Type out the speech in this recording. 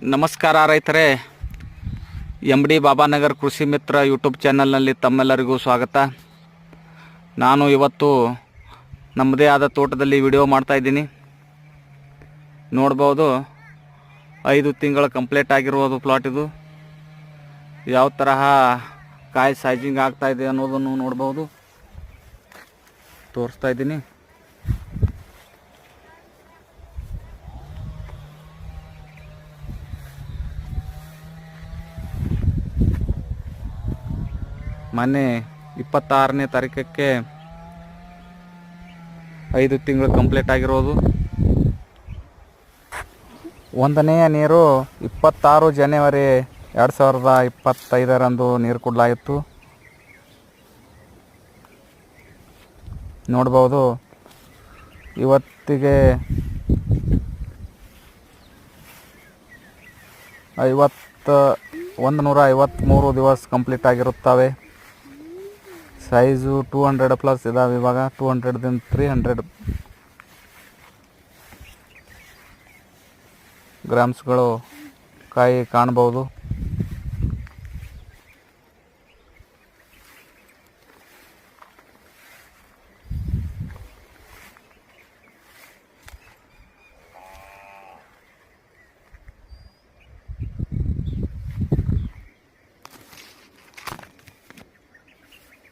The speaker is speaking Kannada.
ನಮಸ್ಕಾರ ರೈತರೇ, MD ಬಾಬಾನಗರ್ ಕೃಷಿ ಮಿತ್ರ ಯೂಟ್ಯೂಬ್ ಚಾನಲ್ನಲ್ಲಿ ತಮ್ಮೆಲ್ಲರಿಗೂ ಸ್ವಾಗತ. ನಾನು ಇವತ್ತು ನಮ್ಮದೇ ಆದ ತೋಟದಲ್ಲಿ ವಿಡಿಯೋ ಮಾಡ್ತಾಯಿದ್ದೀನಿ. ನೋಡ್ಬೋದು, 5 ತಿಂಗಳ ಕಂಪ್ಲೀಟ್ ಆಗಿರುವುದು ಪ್ಲಾಟ್. ಇದು ಯಾವ ತರಹ ಕಾಯಿ ಸೈಜಿಂಗ್ ಆಗ್ತಾಯಿದೆ ಅನ್ನೋದನ್ನು ನೋಡ್ಬೋದು, ತೋರಿಸ್ತಾ ಇದ್ದೀನಿ. ಮೊನ್ನೆ 26ನೇ ತಾರೀಕಕ್ಕೆ 5 ತಿಂಗಳು ಕಂಪ್ಲೀಟ್ ಆಗಿರೋದು. ಒಂದನೆಯ ನೀರು 26 ಜನವರಿ 2025ರಂದು ನೀರು ಕೊಡಲಾಗಿತ್ತು. ನೋಡ್ಬೋದು, ಇವತ್ತಿಗೆ 153 ದಿವಸ ಕಂಪ್ಲೀಟ್ ಆಗಿರುತ್ತವೆ. ಸೈಜು 200 ಪ್ಲಸ್ ಇದಾವೆ. ಇವಾಗ 200ದಿಂದ 300 ಗ್ರಾಮ್ಸ್ಗಳು ಕಾಯಿ ಕಾಣ್ಬೋದು.